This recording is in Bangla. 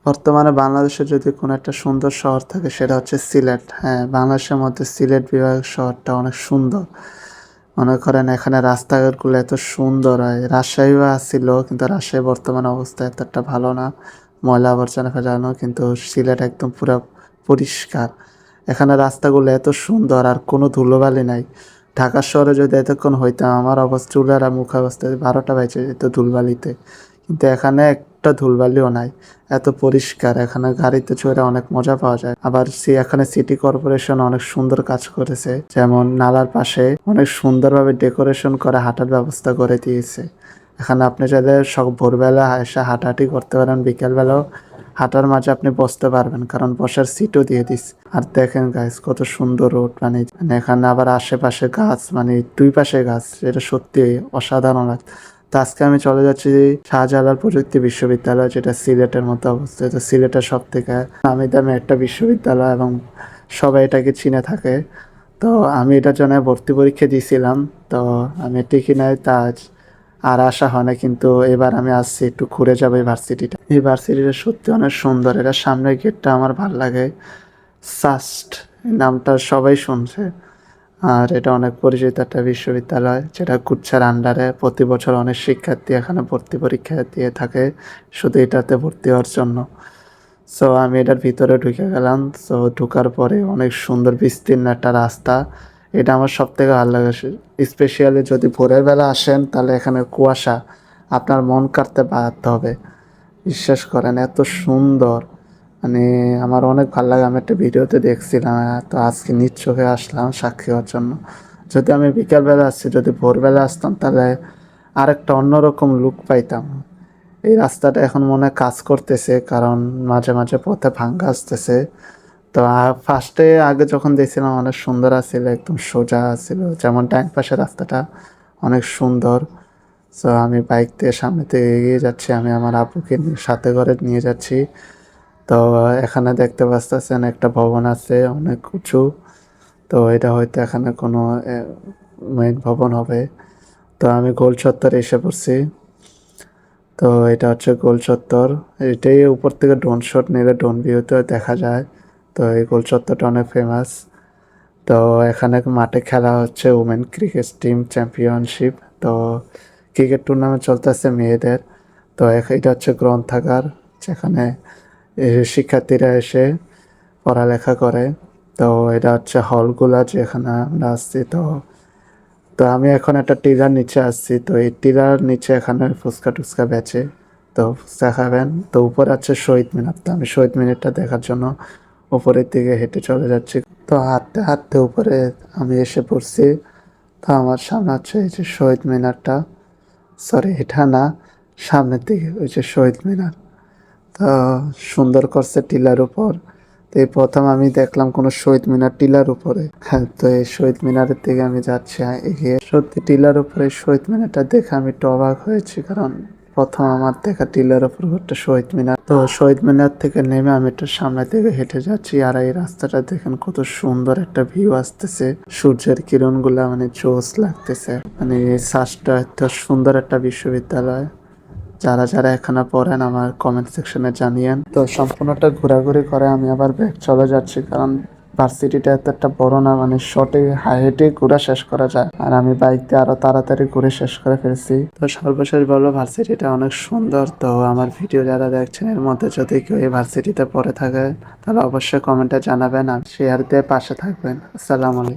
বর্তমানে বাংলাদেশে যদি কোনো একটা সুন্দর শহর থাকে সেটা হচ্ছে সিলেট। হ্যাঁ, বাংলাদেশের মধ্যে সিলেট বিভাগ শহরটা অনেক সুন্দর। মনে করেন এখানে রাস্তাঘাটগুলো এত সুন্দর হয়। রাজশাহীও আসছিল, কিন্তু রাজশাহী বর্তমানে অবস্থা এতটা ভালো না, ময়লা আবর্জনা ফেলানো। কিন্তু সিলেট একদম পুরা পরিষ্কার। এখানে রাস্তাগুলো এত সুন্দর আর কোনো ধুলোবালি নাই। ঢাকা শহরে যদি এতক্ষণ হইতাম আমার অবস্থা চুলের মুখ অবস্থা 12টা বেজে যেত ধুলবালিতে। কিন্তু এখানে একটা ধুলবালিও নাই, এত পরিষ্কার। এখানে গাড়িতে চড়ে অনেক মজা পাওয়া যায়। আবার এখানে সিটি কর্পোরেশন অনেক সুন্দর কাজ করেছে, যেমন নালার পাশে অনেক সুন্দরভাবে ডেকোরেশন করে হাঁটার ব্যবস্থা করে দিয়েছে। এখানে আপনি চাইলে সব ভোরবেলা এসে হাঁটাহাঁটি করতে পারেন, বিকেলবেলাও হাঁটার মাঝে আপনি বসতে পারবেন, কারণ বসার সিটও দিয়ে দিস। আর দেখেন গাইস কত সুন্দর রোড, মানে এখানে আবার আশেপাশে গাছ, মানে দুই পাশে গাছ, এটা সত্যি অসাধারণ লাগে। তো আজকে আমি চলে যাচ্ছি শাহজালাল প্রযুক্তি বিশ্ববিদ্যালয়, যেটা সিলেটের মতো অবস্থিত। সিলেটের সব থেকে নামি দামি একটা বিশ্ববিদ্যালয় এবং সবাই এটাকে চিনে থাকে। তো আমি এটার জন্য ভর্তি পরীক্ষা দিয়েছিলাম। তো আমি টিকি নাই, তা আর আসা হয় না, কিন্তু এবার আমি আসছি একটু ঘুরে যাবো এই ভার্সিটিটা। এই ভার্সিটিটা সত্যি অনেক সুন্দর। এটা সামনের গেটটা আমার ভাল লাগে, সাস্ট নামটা সবাই শুনছে। আর এটা অনেক পরিচিত একটা বিশ্ববিদ্যালয়, যেটা কুচ্ছার আন্ডারে। প্রতি বছর অনেক শিক্ষার্থী এখানে ভর্তি পরীক্ষা দিয়ে থাকে শুধু এটাতে ভর্তি হওয়ার জন্য। সো আমি এটার ভিতরে ঢুকে গেলাম। সো ঢুকার পরে অনেক সুন্দর বিস্তীর্ণ একটা রাস্তা। এটা আমার সব থেকে ভালো লাগে, স্পেশালি যদি ভোরের বেলা আসেন তাহলে এখানে কুয়াশা আপনার মন কাড়তে বাধ্য হবে। বিশ্বাস করেন এত সুন্দর, মানে আমার অনেক ভালো লাগে। আমি একটা ভিডিওতে দেখছিলাম, তো আজকে নিজ চোখে আসলাম সাক্ষী হওয়ার জন্য। যদি আমি বিকালবেলা আসছি, যদি ভোরবেলা আসতাম তাহলে আরেকটা অন্যরকম লুক পাইতাম। এই রাস্তাটা এখন মনে হয় কাজ করতেছে, কারণ মাঝে মাঝে পথে ভাঙ্গা আসতেছে। তো ফার্স্টে আগে যখন দেখছিলাম অনেক সুন্দর আছিল, একদম সোজা ছিল, যেমন ডাইন পাশে রাস্তাটা অনেক সুন্দর। সো আমি বাইক দিয়ে সামনে থেকে এগিয়ে যাচ্ছি, আমি আমার আপুকে সাথে করে নিয়ে যাচ্ছি। তো এখানে দেখতে পাচ্ছেন একটা ভবন আছে অনেক উঁচু। তো এটা হয়তো এখানে কোনো মেইন ভবন হবে। তো আমি গোল চত্বরে এসে পড়ছি। তো এটা হচ্ছে গোল চত্বর। এটাই উপর থেকে ড্রোন শট নিলে ড্রোন ভিউতে দেখা যায়। তো এই গোল চত্বরটা অনেক ফেমাস। তো এখানে মাঠে খেলা হচ্ছে উমেন ক্রিকেট টিম চ্যাম্পিয়নশিপ। তো ক্রিকেট টুর্নামেন্ট চলতেছে মেয়েদের। তো এটা হচ্ছে গ্রন্থাগার, যেখানে শিক্ষার্থীরা এসে পড়ালেখা করে। তো এটা হচ্ছে হলগুলা যেখানে আমরা আসছি। তো তো আমি এখন একটা টিলার নিচে আসছি। তো এই টিলার নিচে এখানে ফুচকা টুচকা বেচে। তো ফুচকা খাবেন। তো উপরে আছে শহীদ মিনার। তো আমি শহীদ মিনারটা দেখার জন্য উপরের দিকে হেঁটে চলে যাচ্ছি। তো হাঁটতে হাঁটতে উপরে আমি এসে পড়ছি। তো আমার সামনে হচ্ছে এই যে শহীদ মিনারটা, সরি এটা না, সামনের দিকে ওই যে শহীদ মিনার। তো সুন্দর করছে টিলার উপর। তো এই প্রথম আমি দেখলাম কোনো শহীদ মিনার টিলার উপরে। হ্যাঁ, তো এই শহীদ মিনারের দিকে আমি যাচ্ছি এগিয়ে। সত্যি টিলার উপরে শহীদ মিনারটা দেখে আমি একটু অবাক হয়েছি, কারণ প্রথম আমার দেখা টিলার উপর একটা শহীদ মিনার। তো শহীদ মিনার থেকে নেমে আমি একটু সামনের দিকে হেঁটে যাচ্ছি। আর এই রাস্তাটা দেখেন কত সুন্দর একটা ভিউ আসতেছে, সূর্যের কিরণগুলা মানে জোস লাগতেছে। মানে এই শ্বাসটা এত সুন্দর একটা বিশ্ববিদ্যালয়। যারা যারা এখানে পড়েন আমার কমেন্ট সেকশনে জানিয়েন। তো সম্পূর্ণটা ঘোরাঘুরি করে আমি আবার ব্যাক চলে যাচ্ছি, কারণ ভার্সিটিটা এত একটা বড় না, মানে শর্টে হেঁটে ঘোরা শেষ করা যায়। আর আমি বাইক দিয়ে আরো তাড়াতাড়ি ঘুরে শেষ করে ফেলছি। তো সর্বশেষ বলবো ভার্সিটিটা অনেক সুন্দর। তো আমার ভিডিও যারা দেখছেন এর মধ্যে যদি কেউ এই ভার্সিটিতে পড়ে থাকে তাহলে অবশ্যই কমেন্টে জানাবেন আর শেয়ার দিয়ে পাশে থাকবেন। আসসালামু আলাইকুম।